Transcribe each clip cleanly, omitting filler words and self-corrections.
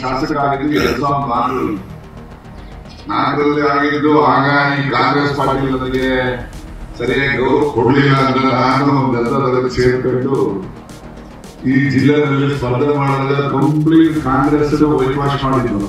ಶಾಸಕ ಆಗಿದ್ದು 2004ರಲ್ಲಿ ಆಗಿದ್ದು. ಆಗ ಈ ಕಾಂಗ್ರೆಸ್ ಪಾರ್ಟಿ ನನಗೆ ಸರಿಯಾಗಿ ಗೌರವ ಕೊಡ್ಲಿಲ್ಲ ಅಂತ ನಾನು ಜನತಾದಳಕ್ಕೆ ಸೇರ್ಕೊಂಡು ಈ ಜಿಲ್ಲೆಯಲ್ಲಿ ಸ್ಪರ್ಧೆ ಮಾಡಿದಾಗ ಕಂಪ್ಲೀಟ್ ಕಾಂಗ್ರೆಸ್ ವೈಟ್ ವಾಶ್ ಮಾಡಿದ್ರು.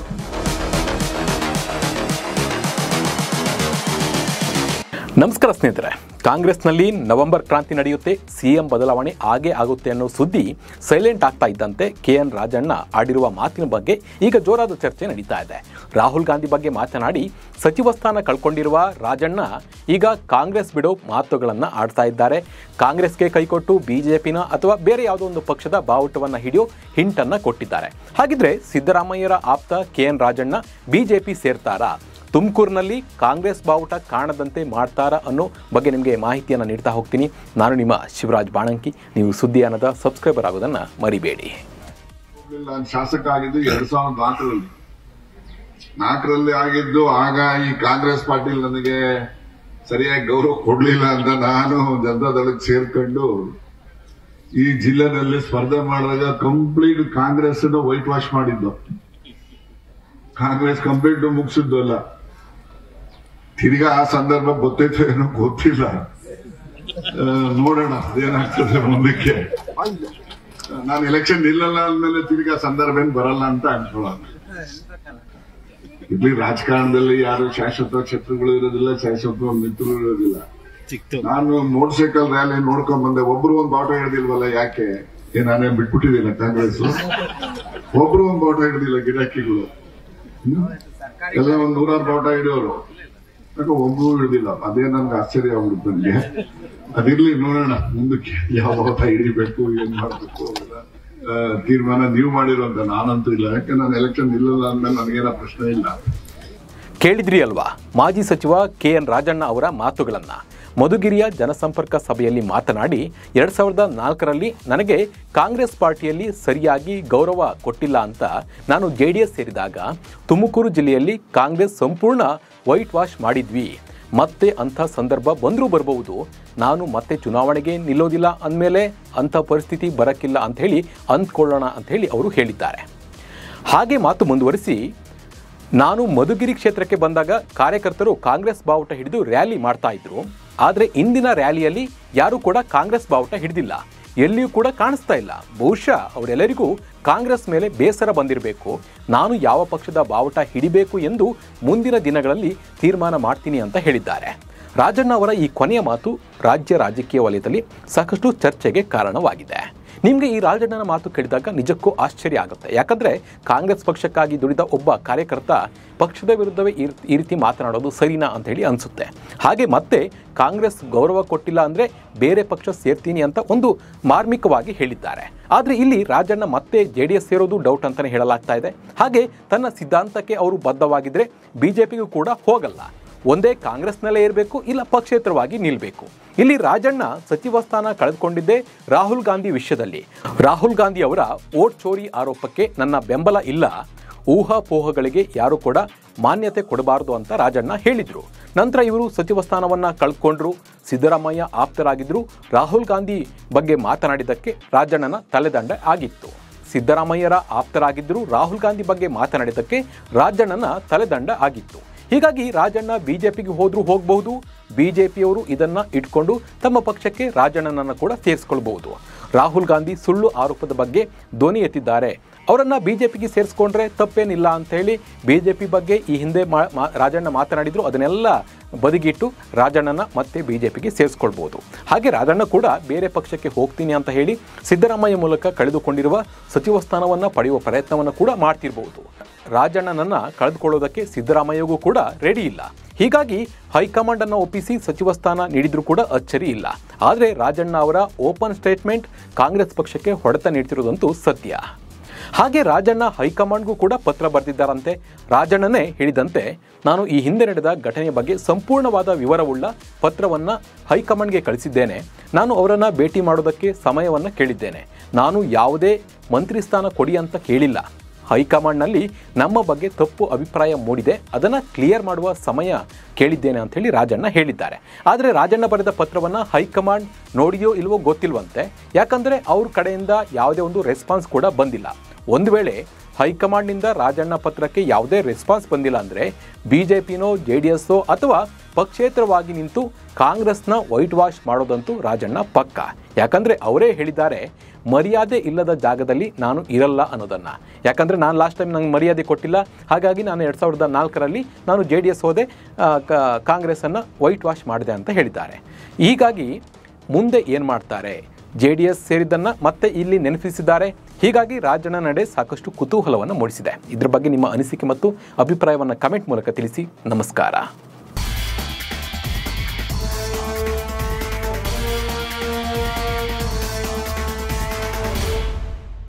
ನಮಸ್ಕಾರ ಸ್ನೇಹಿತರೆ, ಕಾಂಗ್ರೆಸ್ನಲ್ಲಿ ನವೆಂಬರ್ ಕ್ರಾಂತಿ ನಡೆಯುತ್ತೆ, ಸಿಎಂ ಬದಲಾವಣೆ ಆಗೇ ಆಗುತ್ತೆ ಅನ್ನೋ ಸುದ್ದಿ ಸೈಲೆಂಟ್ ಆಗ್ತಾ ಇದ್ದಂತೆ KN ರಾಜಣ್ಣ ಆಡಿರುವ ಮಾತಿನ ಬಗ್ಗೆ ಈಗ ಜೋರಾದ ಚರ್ಚೆ ನಡೀತಾ ಇದೆ. ರಾಹುಲ್ ಗಾಂಧಿ ಬಗ್ಗೆ ಮಾತನಾಡಿ ಸಚಿವ ಸ್ಥಾನ ಕಳ್ಕೊಂಡಿರುವ ರಾಜಣ್ಣ ಈಗ ಕಾಂಗ್ರೆಸ್ ಬಿಡೋ ಮಾತುಗಳನ್ನು ಆಡ್ತಾ ಇದ್ದಾರೆ. ಕಾಂಗ್ರೆಸ್ಗೆ ಕೈಕೊಟ್ಟು ಬಿಜೆಪಿನ ಅಥವಾ ಬೇರೆ ಯಾವುದೋ ಒಂದು ಪಕ್ಷದ ಬಾವುಟವನ್ನು ಹಿಡಿಯೋ ಹಿಂಟನ್ನು ಕೊಟ್ಟಿದ್ದಾರೆ. ಹಾಗಿದ್ರೆ ಸಿದ್ದರಾಮಯ್ಯರ ಆಪ್ತ KN ರಾಜಣ್ಣ ಬಿಜೆಪಿ ಸೇರ್ತಾರಾ? ತುಮಕೂರಿನಲ್ಲಿ ಕಾಂಗ್ರೆಸ್ ಬಾವುಟ ಕಾಣದಂತೆ ಮಾಡ್ತಾರಾ ಅನ್ನೋ ಬಗ್ಗೆ ನಿಮಗೆ ಮಾಹಿತಿಯನ್ನು ನೀಡ್ತಾ ಹೋಗ್ತೀನಿ. ನಾನು ನಿಮ್ಮ ಶಿವರಾಜ್ ಬಾಣಂಕಿ. ನೀವು ಸುದ್ದಿಯಾನದ ಸಬ್ಸ್ಕ್ರೈಬರ್ ಆಗೋದನ್ನು ಮರಿಬೇಡಿ. ನಾನು ಶಾಸಕ ಆಗಿದ್ದು 2004ರಲ್ಲಿ ಆಗಿದ್ದು. ಆಗ ಈ ಕಾಂಗ್ರೆಸ್ ಪಾರ್ಟಿ ನನಗೆ ಸರಿಯಾಗಿ ಗೌರವ ಕೊಡ್ಲಿಲ್ಲ ಅಂತ ನಾನು ಜನತಾದಳಕ್ಕೆ ಸೇರ್ಕೊಂಡು ಈ ಜಿಲ್ಲೆನಲ್ಲಿ ಸ್ಪರ್ಧೆ ಮಾಡಿದಾಗ ಕಂಪ್ಲೀಟ್ ಕಾಂಗ್ರೆಸ್ ವೈಟ್ ವಾಶ್ ಮಾಡಿದ್ದು. ಕಾಂಗ್ರೆಸ್ ಕಂಪ್ಲೀಟ್ ಮುಗಿಸಿದ್ದು ಅಲ್ಲ. ತಿರ್ಗಾ ಆ ಸಂದರ್ಭ ಗೊತ್ತೈತೆ ಏನೋ ಗೊತ್ತಿಲ್ಲ, ನೋಡೋಣ ಏನಾಗ್ತದೆ ಮುಂದಕ್ಕೆ. ನಾನು ಎಲೆಕ್ಷನ್ ನಿಲ್ಲಲ್ಲ ಅಂದ್ಮೇಲೆ ತಿರ್ಗಾ ಸಂದರ್ಭ ಏನ್ ಬರಲ್ಲ ಅಂತ ಅನ್ಕೊಳ್ಳೋಣ. ಇಲ್ಲಿ ರಾಜಕಾರಣದಲ್ಲಿ ಯಾರು ಶಾಶ್ವತ ಶತ್ರುಗಳು ಇರೋದಿಲ್ಲ, ಶಾಶ್ವತ ಮಿತ್ರರು ಇರೋದಿಲ್ಲ. ನಾನು ಮೋಟರ್ ಸೈಕಲ್ ರ್ಯಾಲಿ ನೋಡ್ಕೊಂಡ್ ಬಂದೆ, ಒಬ್ರು ಒಂದ್ ಬಾವುಟ ಹಿಡಿದಿಲ್ವಲ್ಲ, ಯಾಕೆ ನಾನೇ ಬಿಟ್ಬಿಟ್ಟಿದ್ದಿಲ್ಲ ಕಾಂಗ್ರೆಸ್. ಒಬ್ರು ಒಂದ್ ಬಾವುಟ ಹಿಡಿದಿಲ್ಲ, ಗಿರಾಕಿಗಳು ಎಲ್ಲ ಒಂದ್ 100 ಬಾವುಟ ಹಿಡಿಯೋರು, ಒಬ್ರು ಹಿಡಿದಿಲ್ಲ. ಅದೇ ನನ್ಗೆ ಆಶ್ಚರ್ಯ ಆಗ್ಬಿಡುತ್ತೆ. ನನಗೆ ಅದಿರ್ಲಿ, ನೋಡೋಣ ಮುಂದಕ್ಕೆ ಯಾವ ಬಾವುಟ ಹಿಡಿಬೇಕು, ಏನ್ ಮಾಡ್ಬೇಕು ತೀರ್ಮಾನ ನೀವು ಮಾಡಿರೋಂತ. ನಾನಂತೂ ಇಲ್ಲ, ಯಾಕೆ ನಾನು ಎಲೆಕ್ಷನ್ ನಿಲ್ಲಲ್ಲ ಅಂದ್ಮೇಲೆ ನನಗೇನ ಪ್ರಶ್ನೆ ಇಲ್ಲ. ಕೇಳಿದ್ರಿ ಅಲ್ವಾ ಮಾಜಿ ಸಚಿವ KN ರಾಜಣ್ಣ ಅವರ ಮಾತುಗಳನ್ನ. ಮಧುಗಿರಿಯ ಜನಸಂಪರ್ಕ ಸಭೆಯಲ್ಲಿ ಮಾತನಾಡಿ 2004ರಲ್ಲಿ ನನಗೆ ಕಾಂಗ್ರೆಸ್ ಪಾರ್ಟಿಯಲ್ಲಿ ಸರಿಯಾಗಿ ಗೌರವ ಕೊಟ್ಟಿಲ್ಲ ಅಂತ ನಾನು JDS ಸೇರಿದಾಗ ತುಮಕೂರು ಜಿಲ್ಲೆಯಲ್ಲಿ ಕಾಂಗ್ರೆಸ್ ಸಂಪೂರ್ಣ ವೈಟ್ ವಾಶ್ ಮಾಡಿದ್ವಿ. ಮತ್ತೆ ಅಂಥ ಸಂದರ್ಭ ಬಂದರೂ ಬರಬಹುದು. ನಾನು ಮತ್ತೆ ಚುನಾವಣೆಗೆ ನಿಲ್ಲೋದಿಲ್ಲ ಅಂದಮೇಲೆ ಅಂಥ ಪರಿಸ್ಥಿತಿ ಬರಕ್ಕಿಲ್ಲ ಅಂತ ಹೇಳಿ ಅಂದ್ಕೊಳ್ಳೋಣ ಅಂತ ಹೇಳಿ ಅವರು ಹೇಳಿದ್ದಾರೆ. ಹಾಗೆ ಮಾತು ಮುಂದುವರಿಸಿ, ನಾನು ಮಧುಗಿರಿ ಕ್ಷೇತ್ರಕ್ಕೆ ಬಂದಾಗ ಕಾರ್ಯಕರ್ತರು ಕಾಂಗ್ರೆಸ್ ಬಾವುಟ ಹಿಡಿದು ರ್ಯಾಲಿ ಮಾಡ್ತಾ ಇದ್ರು. ಆದರೆ ಇಂದಿನ ರ್ಯಾಲಿಯಲ್ಲಿ ಯಾರೂ ಕೂಡ ಕಾಂಗ್ರೆಸ್ ಬಾವುಟ ಹಿಡಿದಿಲ್ಲ, ಎಲ್ಲಿಯೂ ಕೂಡ ಕಾಣಿಸ್ತಾ ಇಲ್ಲ. ಬಹುಶಃ ಅವರೆಲ್ಲರಿಗೂ ಕಾಂಗ್ರೆಸ್ ಮೇಲೆ ಬೇಸರ ಬಂದಿರಬೇಕು. ನಾನು ಯಾವ ಪಕ್ಷದ ಬಾವುಟ ಹಿಡಿಬೇಕು ಎಂದು ಮುಂದಿನ ದಿನಗಳಲ್ಲಿ ತೀರ್ಮಾನ ಮಾಡ್ತೀನಿ ಅಂತ ಹೇಳಿದ್ದಾರೆ. ರಾಜಣ್ಣ ಅವರ ಈ ಕೊನೆಯ ಮಾತು ರಾಜ್ಯ ರಾಜಕೀಯ ವಲಯದಲ್ಲಿ ಸಾಕಷ್ಟು ಚರ್ಚೆಗೆ ಕಾರಣವಾಗಿದೆ. ನಿಮಗೆ ಈ ರಾಜಣ್ಣನ ಮಾತು ಕೇಳಿದಾಗ ನಿಜಕ್ಕೂ ಆಶ್ಚರ್ಯ ಆಗುತ್ತೆ. ಯಾಕಂದರೆ ಕಾಂಗ್ರೆಸ್ ಪಕ್ಷಕ್ಕಾಗಿ ದುಡಿದ ಒಬ್ಬ ಕಾರ್ಯಕರ್ತ ಪಕ್ಷದ ವಿರುದ್ಧವೇ ಈ ರೀತಿ ಮಾತನಾಡೋದು ಸರಿನಾ ಅಂತ ಹೇಳಿ ಅನಿಸುತ್ತೆ. ಹಾಗೆ ಮತ್ತೆ ಕಾಂಗ್ರೆಸ್ ಗೌರವ ಕೊಟ್ಟಿಲ್ಲ ಅಂದರೆ ಬೇರೆ ಪಕ್ಷ ಸೇರ್ತೀನಿ ಅಂತ ಒಂದು ಮಾರ್ಮಿಕವಾಗಿ ಹೇಳಿದ್ದಾರೆ. ಆದರೆ ಇಲ್ಲಿ ರಾಜಣ್ಣ ಮತ್ತೆ JDS ಸೇರೋದು ಡೌಟ್ ಅಂತಲೇ ಹೇಳಲಾಗ್ತಾ ಇದೆ. ಹಾಗೆ ತನ್ನ ಸಿದ್ಧಾಂತಕ್ಕೆ ಅವರು ಬದ್ಧವಾಗಿದ್ದರೆ ಬಿಜೆಪಿಗೂ ಕೂಡ ಹೋಗಲ್ಲ. ಒಂದೇ ಕಾಂಗ್ರೆಸ್ನಲ್ಲೇ ಇರಬೇಕು, ಇಲ್ಲ ಪಕ್ಷೇತರವಾಗಿ ನಿಲ್ಲಬೇಕು. ಇಲ್ಲಿ ರಾಜಣ್ಣ ಸಚಿವ ಸ್ಥಾನ ಕಳೆದುಕೊಂಡಿದ್ದೇ ರಾಹುಲ್ ಗಾಂಧಿ ವಿಷಯದಲ್ಲಿ. ರಾಹುಲ್ ಗಾಂಧಿ ಅವರ ವೋಟ್ ಚೋರಿ ಆರೋಪಕ್ಕೆ ನನ್ನ ಬೆಂಬಲ ಇಲ್ಲ, ಊಹಾಪೋಹಗಳಿಗೆ ಯಾರು ಕೂಡ ಮಾನ್ಯತೆ ಕೊಡಬಾರದು ಅಂತ ರಾಜಣ್ಣ ಹೇಳಿದರು. ನಂತರ ಇವರು ಸಚಿವ ಸ್ಥಾನವನ್ನು ಕಳ್ಕೊಂಡ್ರು. ಸಿದ್ದರಾಮಯ್ಯ ಆಪ್ತರಾಗಿದ್ದರು. ರಾಹುಲ್ ಗಾಂಧಿ ಬಗ್ಗೆ ಮಾತನಾಡಿದ್ದಕ್ಕೆ ರಾಜಣ್ಣನ ತಲೆದಂಡ ಆಗಿತ್ತು. ಸಿದ್ದರಾಮಯ್ಯರ ಆಪ್ತರಾಗಿದ್ದರು, ರಾಹುಲ್ ಗಾಂಧಿ ಬಗ್ಗೆ ಮಾತನಾಡಿದ್ದಕ್ಕೆ ರಾಜಣ್ಣನ ತಲೆದಂಡ ಆಗಿತ್ತು. ಹೀಗಾಗಿ ರಾಜಣ್ಣ ಬಿಜೆಪಿಗೆ ಹೋದ್ರೂ ಹೋಗಬಹುದು. ಬಿಜೆಪಿಯವರು ಇದನ್ನು ಇಟ್ಕೊಂಡು ತಮ್ಮ ಪಕ್ಷಕ್ಕೆ ರಾಜಣ್ಣನನ್ನು ಕೂಡ ಸೇರಿಸ್ಕೊಳ್ಬಹುದು. ರಾಹುಲ್ ಗಾಂಧಿ ಸುಳ್ಳು ಆರೋಪದ ಬಗ್ಗೆ ಧ್ವನಿ ಎತ್ತಿದ್ದಾರೆ. ಅವರನ್ನು ಬಿಜೆಪಿಗೆ ಸೇರಿಸ್ಕೊಂಡ್ರೆ ತಪ್ಪೇನಿಲ್ಲ ಅಂತ ಹೇಳಿ ಬಿಜೆಪಿ ಬಗ್ಗೆ ಈ ಹಿಂದೆ ರಾಜಣ್ಣ ಮಾತನಾಡಿದ್ರು. ಅದನ್ನೆಲ್ಲ ಬದಿಗಿಟ್ಟು ರಾಜಣ್ಣನ ಮತ್ತೆ ಬಿಜೆಪಿಗೆ ಸೇರಿಸ್ಕೊಳ್ಬೋದು. ಹಾಗೆ ರಾಜಣ್ಣ ಕೂಡ ಬೇರೆ ಪಕ್ಷಕ್ಕೆ ಹೋಗ್ತೀನಿ ಅಂತ ಹೇಳಿ ಸಿದ್ದರಾಮಯ್ಯ ಮೂಲಕ ಕಳೆದುಕೊಂಡಿರುವ ಸಚಿವ ಸ್ಥಾನವನ್ನು ಪಡೆಯುವ ಪ್ರಯತ್ನವನ್ನು ಕೂಡ ಮಾಡ್ತಿರ್ಬೋದು. ರಾಜಣ್ಣನನ್ನು ಕಳೆದುಕೊಳ್ಳೋದಕ್ಕೆ ಸಿದ್ದರಾಮಯ್ಯಗೂ ಕೂಡ ರೆಡಿ ಇಲ್ಲ. ಹೀಗಾಗಿ ಹೈಕಮಾಂಡ್ ಅನ್ನು ಒಪ್ಪಿಸಿ ಸಚಿವ ಸ್ಥಾನ ನೀಡಿದ್ರೂ ಕೂಡ ಅಚ್ಚರಿ ಇಲ್ಲ. ಆದರೆ ರಾಜಣ್ಣ ಅವರ ಓಪನ್ ಸ್ಟೇಟ್ಮೆಂಟ್ ಕಾಂಗ್ರೆಸ್ ಪಕ್ಷಕ್ಕೆ ಹೊಡೆತ ನೀಡ್ತಿರೋದಂತೂ ಸತ್ಯ. ಹಾಗೆ ರಾಜಣ್ಣ ಹೈಕಮಾಂಡ್ಗೂ ಕೂಡ ಪತ್ರ ಬರೆದಿದ್ದಾರಂತೆ. ರಾಜಣ್ಣನೇ ಹೇಳಿದಂತೆ, ನಾನು ಈ ಹಿಂದೆ ನಡೆದ ಘಟನೆಯ ಬಗ್ಗೆ ಸಂಪೂರ್ಣವಾದ ವಿವರವುಳ್ಳ ಪತ್ರವನ್ನು ಹೈಕಮಾಂಡ್ಗೆ ಕಳಿಸಿದ್ದೇನೆ. ನಾನು ಅವರನ್ನು ಭೇಟಿ ಮಾಡೋದಕ್ಕೆ ಸಮಯವನ್ನು ಕೇಳಿದ್ದೇನೆ. ನಾನು ಯಾವುದೇ ಮಂತ್ರಿ ಸ್ಥಾನ ಕೊಡಿ ಅಂತ ಕೇಳಿಲ್ಲ. ಹೈಕಮಾಂಡ್ನಲ್ಲಿ ನಮ್ಮ ಬಗ್ಗೆ ತಪ್ಪು ಅಭಿಪ್ರಾಯ ಮೂಡಿದೆ, ಅದನ್ನು ಕ್ಲಿಯರ್ ಮಾಡುವ ಸಮಯ ಕೇಳಿದ್ದೇನೆ ಅಂತ ಹೇಳಿ ರಾಜಣ್ಣ ಹೇಳಿದ್ದಾರೆ. ಆದರೆ ರಾಜಣ್ಣ ಬರೆದ ಪತ್ರವನ್ನು ಹೈಕಮಾಂಡ್ ನೋಡಿಯೋ ಇಲ್ವೋ ಗೊತ್ತಿಲ್ವಂತೆ. ಯಾಕಂದರೆ ಅವ್ರ ಕಡೆಯಿಂದ ಯಾವುದೇ ಒಂದು ರೆಸ್ಪಾನ್ಸ್ ಕೂಡ ಬಂದಿಲ್ಲ. ಒಂದು ವೇಳೆ ಹೈಕಮಾಂಡ್ನಿಂದ ರಾಜಣ್ಣ ಪತ್ರಕ್ಕೆ ಯಾವುದೇ ರೆಸ್ಪಾನ್ಸ್ ಬಂದಿಲ್ಲ ಅಂದರೆ ಬಿಜೆಪಿನೋ JDS ಅಥವಾ ಪಕ್ಷೇತರವಾಗಿ ನಿಂತು ಕಾಂಗ್ರೆಸ್ನ ವೈಟ್ ವಾಶ್ ಮಾಡೋದಂತೂ ರಾಜಣ್ಣ ಪಕ್ಕ. ಯಾಕಂದರೆ ಅವರೇ ಹೇಳಿದ್ದಾರೆ, ಮರ್ಯಾದೆ ಇಲ್ಲದ ಜಾಗದಲ್ಲಿ ನಾನು ಇರಲ್ಲ ಅನ್ನೋದನ್ನು. ಯಾಕಂದರೆ ನಾನು ಲಾಸ್ಟ್ ಟೈಮ್ ನಂಗೆ ಮರ್ಯಾದೆ ಕೊಟ್ಟಿಲ್ಲ, ಹಾಗಾಗಿ ನಾನು 2004ರಲ್ಲಿ ನಾನು JDS ಹೋದೆ, ಕಾಂಗ್ರೆಸ್ಸನ್ನು ವೈಟ್ ವಾಶ್ ಮಾಡಿದೆ ಅಂತ ಹೇಳಿದ್ದಾರೆ. ಹೀಗಾಗಿ ಮುಂದೆ ಏನು ಮಾಡ್ತಾರೆ, JDS ಸೇರಿದ್ದನ್ನು ಮತ್ತೆ ಇಲ್ಲಿ ನೆನಪಿಸಿದ್ದಾರೆ. ಹೀಗಾಗಿ ರಾಜಣ್ಣ ನಡೆ ಸಾಕಷ್ಟು ಕುತೂಹಲವನ್ನು ಮೂಡಿಸಿದೆ. ಇದ್ರ ಬಗ್ಗೆ ನಿಮ್ಮ ಅನಿಸಿಕೆ ಮತ್ತು ಅಭಿಪ್ರಾಯವನ್ನು ಕಮೆಂಟ್ ಮೂಲಕ ತಿಳಿಸಿ. ನಮಸ್ಕಾರ.